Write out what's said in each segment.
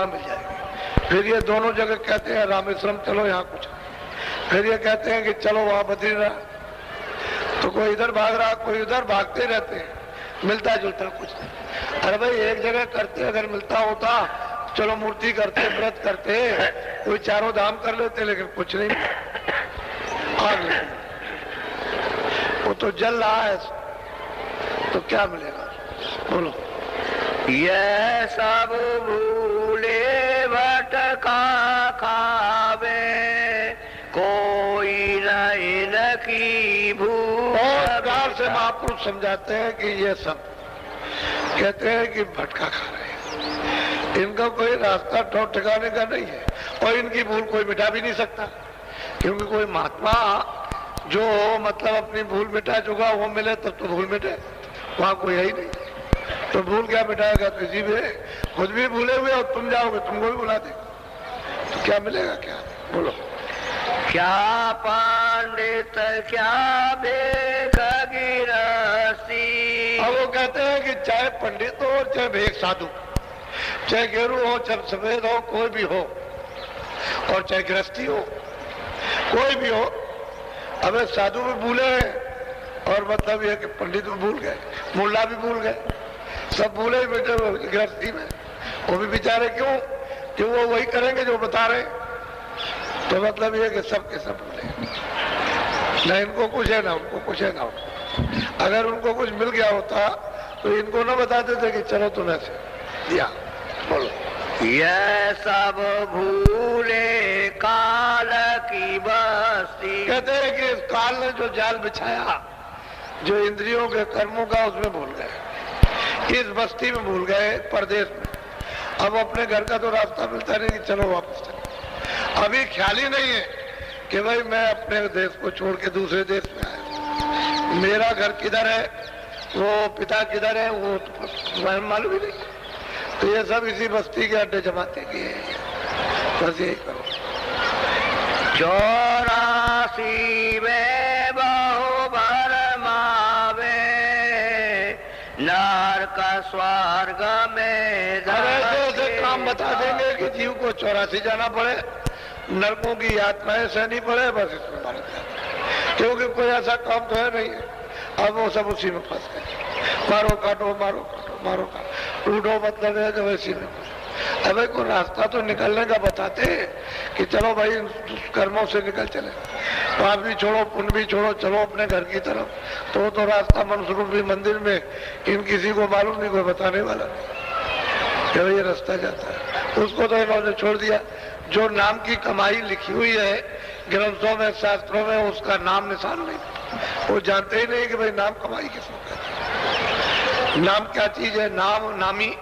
मिल जाएगी। फिर ये दोनों जगह कहते हैं रामेश्वरम चलो यहाँ कुछ, फिर ये कहते हैं कि चलो वहां बद्रीनाथ। तो कोई इधर भाग रहा, कोई उधर, भागते रहते हैं, मिलता जुलता कुछ नहीं। अरे भाई एक जगह करते अगर मिलता होता, चलो मूर्ति करते, व्रत करते, कोई चारों धाम कर लेते, लेकिन कुछ नहीं। आग लगी, वो तो जल रहा है, तो क्या मिलेगा? बोलो। यह सब भूले भटका खावे, कोई नहीं न की भूल। और प्यार से महापुरुष समझाते हैं कि ये सब कहते हैं कि भटका खा रहे हैं, इनका कोई रास्ता ठोक ठिकाने का नहीं है, और इनकी भूल कोई मिटा भी नहीं सकता, क्योंकि कोई महात्मा जो मतलब अपनी भूल मिटा चुका वो मिले तब तो भूल मिटे, वहां कोई है ही नहीं। तो भूल क्या मिटाएगा? किसी भी खुद भी भूले हुए और तुम जाओगे तुमको भी बुला दे, तो क्या मिलेगा? क्या बोलो। क्या पंडित क्या भेख गिरस्ती। अब वो कहते हैं कि चाहे पंडित हो चाहे भेख साधु, चाहे गेरू हो चाहे सफेद हो, कोई भी हो, और चाहे गृहस्थी हो, कोई भी हो। अब साधु भी भूले हैं, और मतलब ये कि पंडित भी भूल गए, मुल्ला भी भूल गए, सब भूले बेटे गृहस्थी में। वो भी बेचारे क्यों? कि वो वही करेंगे जो बता रहे। तो मतलब ये कि सब के सब भूले, न इनको कुछ है ना उनको कुछ है ना उनको। अगर उनको कुछ मिल गया होता तो इनको न बताते थे कि चलो तुम ऐसे दिया। बोलो। यह सब भूले काल की बस्ती। कहते हैं कि इस काल ने जो जाल बिछाया, जो इंद्रियों के कर्मों का, उसमें भूल गए, इस बस्ती में भूल गए, परदेश में। अब अपने घर का तो रास्ता मिलता नहीं कि चलो वापस चलो। अभी ख्याल ही नहीं है कि भाई मैं अपने देश को छोड़ के दूसरे देश में आया, मेरा घर किधर है, वो पिता किधर है, वो तो मालूम ही नहीं। तो ये सब इसी बस्ती के अड्डे जमाते किए, बस यही करो। 84 में बहु भरमावे, नरक स्वर्ग में। ऐसे काम बता देंगे कि जीव को 84 जाना पड़े, नरकों की यातनाएं सहनी पड़े, बस इसमें मारा जाए, क्योंकि कोई ऐसा काम तो है नहीं है। अब वो सब उसी में फंस गए, मारो काटो मारो काटो मारो काटो, टूटो मतलब है कि वैसी में। अबे कोई रास्ता तो निकलने का बताते कि चलो भाई कर्मों से निकल चले, पाप भी छोड़ो पुण्य भी छोड़ो, चलो अपने घर की तरफ। तो रास्ता मनुष्य मंदिर में इन किसी को मालूम नहीं, कोई बताने वाला नहीं कि ये रास्ता जाता है। उसको तो इन्होंने छोड़ दिया। जो नाम की कमाई लिखी हुई है ग्रंथों में शास्त्रों में, उसका नाम निशान नहीं, वो जानते ही नहीं कि भाई नाम कमाई किसको कहते हैं, नाम क्या चीज है, नाम नामी,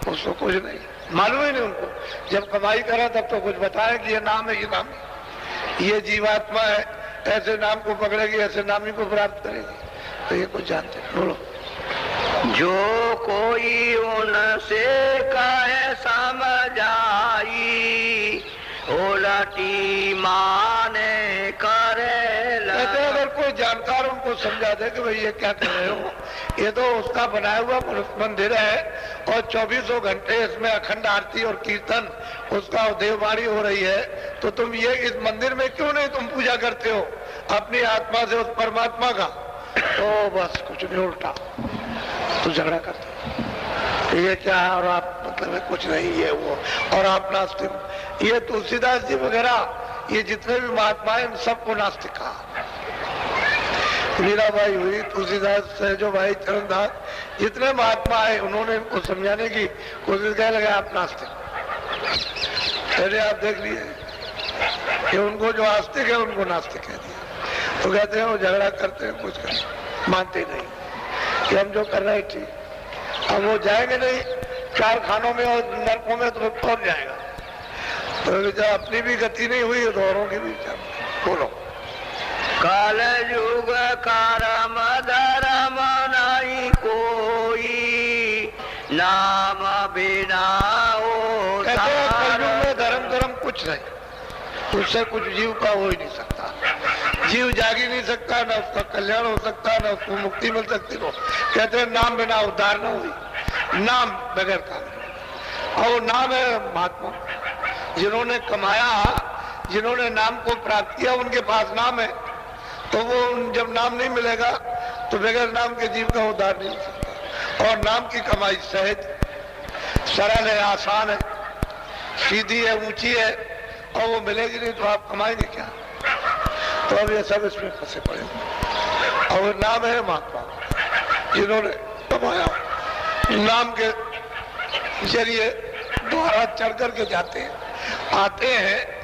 उसको कुछ नहीं मालूम ही नहीं उनको। जब कमाई करा तब तो कुछ बताए कि ये नाम है, ये नाम है, ये जीवात्मा है, ऐसे नाम को पकड़ेगी, ऐसे नामी को प्राप्त करेगी, तो ये कुछ जानते हैं। बोलो। जो कोई उनसे कहे समझाई, उलटी माने करे। अगर कोई जानकार उनको समझा दे कि भाई ये क्या कर रहे हो, ये तो उसका बनाया हुआ मंदिर है, और 24 घंटे इसमें अखंड आरती और कीर्तन, उसका देववाणी हो रही है, तो तुम ये इस मंदिर में क्यों नहीं तुम पूजा करते हो अपनी आत्मा से उस परमात्मा का? तो बस कुछ नहीं, उल्टा तो झगड़ा करते तो ये क्या है, और आप मतलब है कुछ नहीं, ये वो, और आप नास्तिक। ये तुलसीदास जी वगैरह ये जितने भी महात्मा हैं, सबको नास्तिक कहा। मीराबाई हुई, तुलसीदास जो भाई चरणदास, जितने महात्मा है उन्होंने इनको समझाने की कोशिश कर लगे आप नास्तिक। पहले आप देख लिए कि उनको जो आस्तिक है उनको नास्तिक कह दिया। तो कहते हैं वो झगड़ा करते हैं, कुछ करते, मानते नहीं कि हम जो कर रहे हैं ठीक। अब वो जाएंगे नहीं चार खानों में और नरकों में, तो कौन जाएगा? तो जब अपनी भी गति नहीं हुई तो औरों की भी। बोलो। काल युग कर्म धर्म नहीं कोई, नाम बिना हो। कलयुग में धर्म कुछ नहीं, उससे कुछ जीव का हो ही नहीं सकता। जीव जाग ही नहीं सकता, ना उसका कल्याण हो सकता, ना उसको मुक्ति मिल सकती हो। कहते हैं नाम बिना उद्धार न हुई, नाम बगैर काम। और वो नाम है महात्मा। जिन्होंने कमाया, जिन्होंने नाम को प्राप्त किया, उनके पास नाम है। तो वो जब नाम नहीं मिलेगा तो बगैर नाम के जीव का उद्धार नहीं हो सकता। और नाम की कमाई सहज, सरल है, आसान है, सीधी है, ऊंची है, और वो मिलेगी नहीं तो आप कमाएंगे क्या? तो अब ये सब इसमें फंसे पड़े। और नाम है महात्मा, जिन्होंने कमाया, नाम के जरिए द्वारा चढ़ करके जाते हैं, आते हैं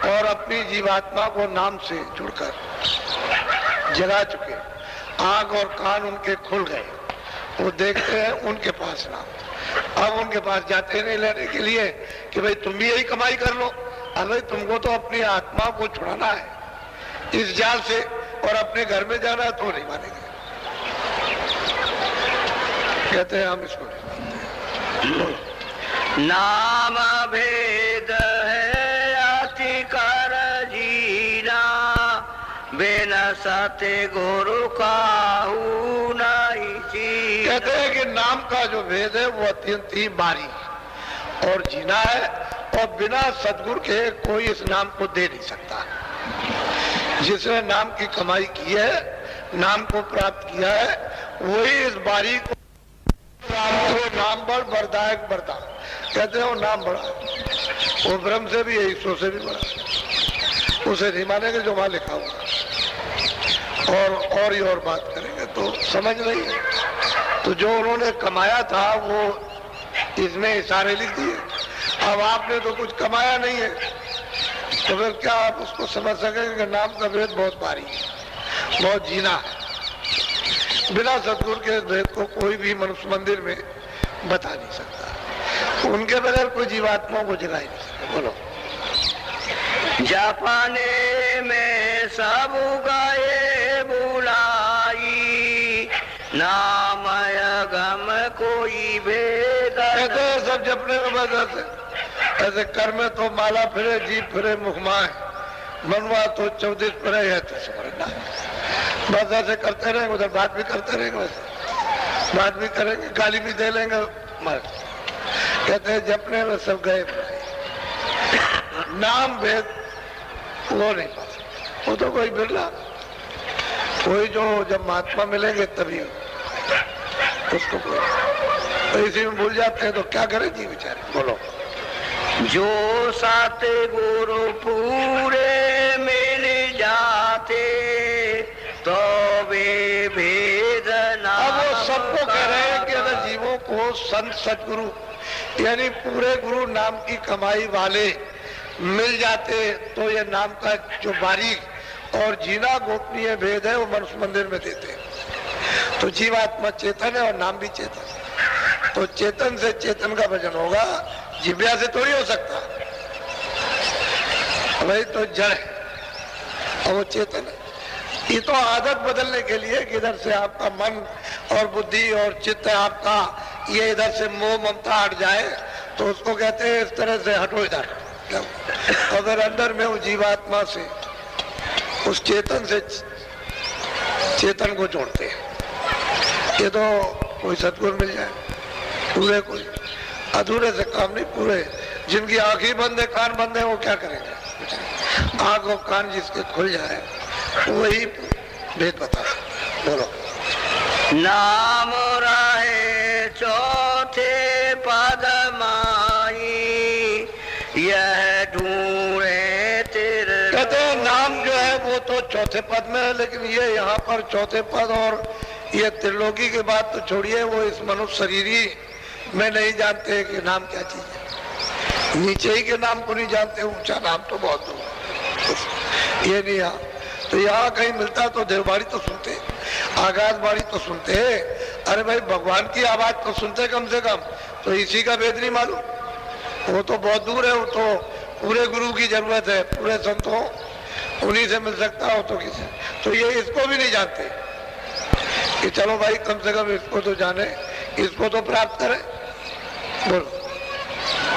और अपनी जीवात्मा को नाम से जुड़कर जगा चुके। आंख और कान उनके खुल गए, वो देखते हैं उनके पास नाम। अब उनके पास जाते नहीं लेने के लिए कि भाई तुम भी यही कमाई कर लो। अरे तुमको तो अपनी आत्मा को छुड़ाना है इस जाल से, और अपने घर में जाना है तो नहीं मानेंगे। कहते हैं हम इसको नहीं मानते। नाम भेद है अति कर जीना, बिना सत्य गुरु काहू नहीं जी। कहते हैं कि नाम का जो भेद है वो अत्यंत ही बारीक और जीना है, और बिना सदगुरु के कोई इस नाम को दे नहीं सकता। जिसने नाम की कमाई की है, नाम को प्राप्त किया है, वही इस बारीक नाम बड़ बरदायक बरदान। कहते हैं वो नाम बड़ा है, वो ब्रह्म से भी है, ईश्वर से भी बड़ा है। उसे नहीं मानेंगे जो वहां लिखा हुआ, और ही और बात करेंगे तो समझ नहीं है। तो जो उन्होंने कमाया था वो इसमें इशारे लिख दिए। अब आपने तो कुछ कमाया नहीं है, तो फिर क्या आप उसको समझ सकेंगे कि नाम का भेद बहुत भारी है, बहुत जीना है। बिना सदगुरु के भेद को कोई भी मनुष्य मंदिर में बता नहीं सकता। उनके बगैर कोई जीवात्मा को जगा ही नहीं सकता। बोलो। जापाने में सब गए बुलाई, नाम गम कोई भेद। कहते हैं सब जपने के बाद ऐसे कर में तो माला फिरे, जीप फिरे, मुखमाए, मनवा तो 24 फिरे है तो समझना है। बस ऐसे करते रहेंगे, उधर बात भी करते रहेंगे, वैसे बात भी करेंगे, गाली भी दे लेंगे, मर। कहते हैं जपने में सब गए, नाम भेद वो नहीं पा सकते। वो तो कोई बिरला, कोई जो जब महात्मा मिलेंगे तभी उसको तो इसी में भूल जाते हैं। तो क्या करें जी बेचारे। बोलो। जो सात गुरु पूरे मिल जाते तो वे भेद नाम। अब वो सबको कह रहे हैं कि अगर जीवों को संत सदगुरु यानी पूरे गुरु नाम की कमाई वाले मिल जाते तो ये नाम का जो बारीक और जीना गोपनीय भेद है वो मनुष्य मंदिर में देते। तो जीवात्मा चेतन है और नाम भी चेतन है। तो चेतन से चेतन का भजन होगा, जिव्या से थोड़ी हो सकता। वही तो जड़ है और वो चेतन है। ये तो आदत बदलने के लिए कि इधर से आपका मन और बुद्धि और चित्त आपका ये इधर से मोह ममता हट जाए, तो उसको कहते हैं इस तरह से हटो इधर। अगर अंदर में वो जीवात्मा से उस चेतन से चेतन को जोड़ते हैं। ये तो कोई सदगुरु मिल जाए, पूरे कोई अधूरे से काम नहीं। पूरे जिनकी आंखें बंद है, कान बंद है, वो क्या करेंगे? आंख और कान जिसके खुल जाए वही भेद बता सकते। बोलो। नाम रहे चौथे पद माई, यह ढूंढे तेरे। कहते हैं नाम जो है वो तो चौथे पद में है, लेकिन ये यहाँ पर चौथे पद और ये त्रिलोकी की बात तो छोड़िए, वो इस मनुष्य शरीरी में नहीं जानते कि नाम क्या चीज है। नीचे ही के नाम को नहीं जानते, ऊंचा नाम तो बहुत दूर। ये नहीं यहाँ तो यहाँ कहीं मिलता तो देवबाड़ी तो सुनते, आकाशवाणी तो सुनते। अरे भाई भगवान की आवाज तो सुनते कम से कम। तो इसी का भेद नहीं मालूम, वो तो बहुत दूर है। वो तो पूरे गुरु की जरूरत है, पूरे संतों उन्हीं से मिल सकता हो तो किसी। तो ये इसको भी नहीं जानते कि चलो भाई कम से कम इसको तो जाने, इसको तो प्राप्त करें। बोलो।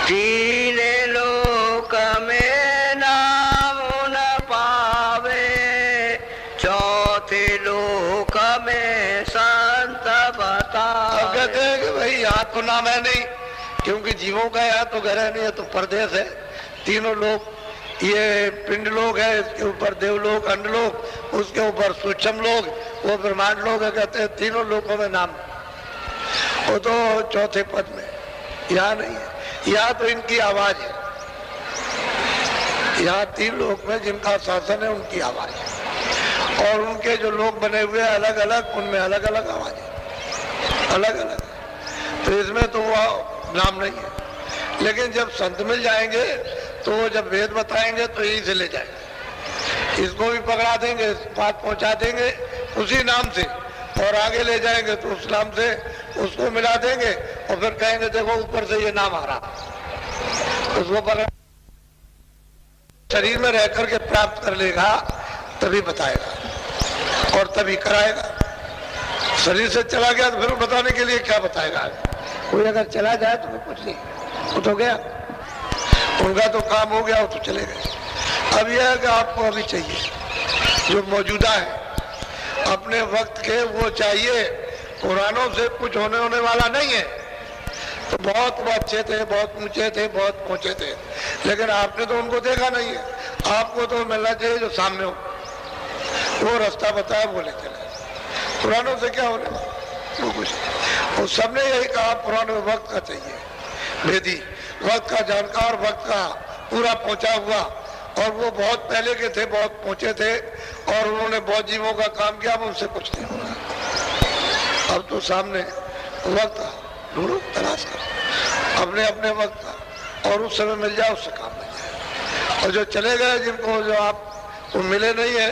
तीन लोक में नाम न पावे, चौथे लोक में संत बता। अब कहते हैं कि भाई यहाँ तो नाम है नहीं, क्योंकि जीवों का यहाँ तो ग्रह नहीं है, तो प्रदेश है। तीनों लोग, ये पिंड लोग है, इसके ऊपर देवलोक, अंडलोक, उसके ऊपर सूक्ष्म लोग, वो ब्रह्मांड लोग है। कहते हैं तीनों लोगों में नाम, वो तो चौथे पद में, यहाँ नहीं है। यहाँ तो इनकी आवाज है। यहाँ तीन लोग में जिनका शासन है उनकी आवाज है, और उनके जो लोग बने हुए अलग अलग, उनमें अलग अलग आवाज है, अलग अलग। तो इसमें तो वो नाम नहीं है। लेकिन जब संत मिल जाएंगे तो वो जब वेद बताएंगे तो यहीं से ले जाएंगे, इसको भी पकड़ा देंगे, बात पहुंचा देंगे उसी नाम से, और आगे ले जाएंगे तो उस नाम से उसको मिला देंगे, और फिर कहेंगे देखो ऊपर से ये नाम आ रहा, उसको पकड़ा। शरीर में रह करके प्राप्त कर लेगा तभी बताएगा और तभी कराएगा। शरीर से चला गया तो फिर बताने के लिए क्या बताएगा? कोई अगर चला जाए तो कुछ नहीं, वो तो गया, उनका तो काम हो गया, वो तो चले गए। अब यह है कि आपको अभी चाहिए जो मौजूदा है अपने वक्त के, वो चाहिए। पुरानों से कुछ होने वाला नहीं है। तो बहुत अच्छे थे, बहुत ऊंचे थे, बहुत पहुंचे थे, लेकिन आपने तो उनको देखा नहीं है। आपको तो मिलना चाहिए जो सामने हो, वो रास्ता बताया, बोले चले। पुरानों से क्या होने वाला, वो कुछ। और सबने यही कहा पुराने वक्त का चाहिए, वेदी वक्त का जानकार, वक्त का पूरा पहुंचा हुआ, और वो बहुत पहले के थे, बहुत पहुंचे थे, और उन्होंने बहुत जीवों का काम किया, अब उनसे कुछ नहीं होगा। अब तो सामने वक्त ढूंढो, तलाश करो अपने अपने वक्त का, और उस समय मिल जाए, उससे काम मिल जाए। और जो चले गए, जिनको जो आपको मिले नहीं है,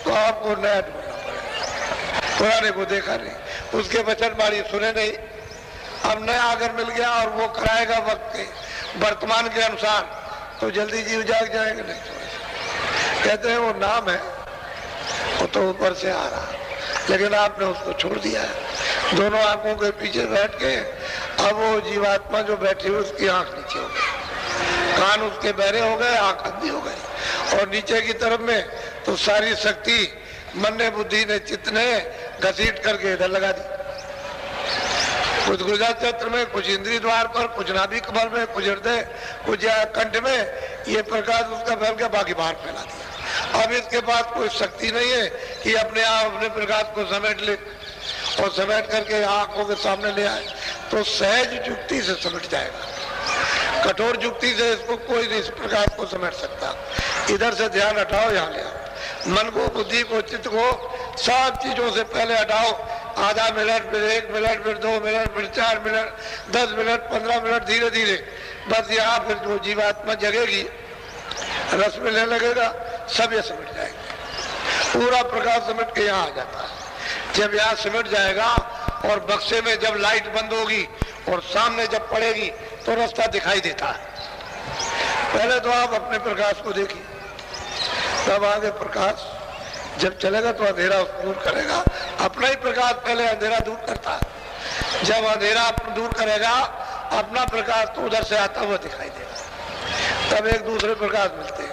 तो आपको नया ढूंढना पड़ेगा। पुराने को देखा नहीं, उसके वचन बाणी सुने नहीं, अब नया अगर मिल गया और वो कराएगा वक्त के वर्तमान के अनुसार, तो जल्दी जीव जाग जाएंगे। नहीं तो कहते हैं वो नाम है, वो तो ऊपर से आ रहा, लेकिन आपने उसको छोड़ दिया है। दोनों आंखों के पीछे बैठ के, अब वो जीवात्मा जो बैठी हुई उसकी आंख नीचे हो गई, कान उसके बहरे हो गए, आंख अंधी हो गई, और नीचे की तरफ में तो सारी शक्ति मन ने, बुद्धि ने, चित्त ने घसीट करके इधर लगा दी। कुछ गुर्जा चक्र में, कुछ इंद्रिय द्वार पर, कुछ नाभि कमल में, कुछ हृदय, कुछ कंठ में, ये प्रकाश उसका फैल गया, बाकी बाहर फैला दिया। अब इसके पास कोई शक्ति नहीं है कि अपने आप अपने प्रकाश को समेट ले, और समेट करके आंखों के सामने ले आए, तो सहज युक्ति से समेट जाएगा। कठोर युक्ति से इसको कोई नहीं, इस प्रकाश को समेट सकता। इधर से ध्यान हटाओ, यहाँ ले आओ, मन को, बुद्धि को, चित्त को, सब चीजों से पहले हटाओ। आधा मिनट, फिर 1 मिनट, फिर 2 मिनट, फिर 4 मिनट, 10 मिनट, 15 मिनट, धीरे धीरे बस यहाँ फिर जो जीवात्मा जगेगी, रस मिलने लगेगा, सब ये सिमट जाएंगे। पूरा प्रकाश सिमट के यहाँ आ जाता है। जब यहाँ सिमट जाएगा और बक्से में जब लाइट बंद होगी और सामने जब पड़ेगी तो रास्ता दिखाई देता है। पहले तो आप अपने प्रकाश को देखिए, तब आगे प्रकाश जब चलेगा तो अंधेरा दूर करेगा। अपना ही प्रकाश पहले अंधेरा दूर करता है। जब अंधेरा दूर करेगा अपना प्रकाश तो उधर से आता हुआ दिखाई देगा, तब एक दूसरे प्रकाश मिलते हैं।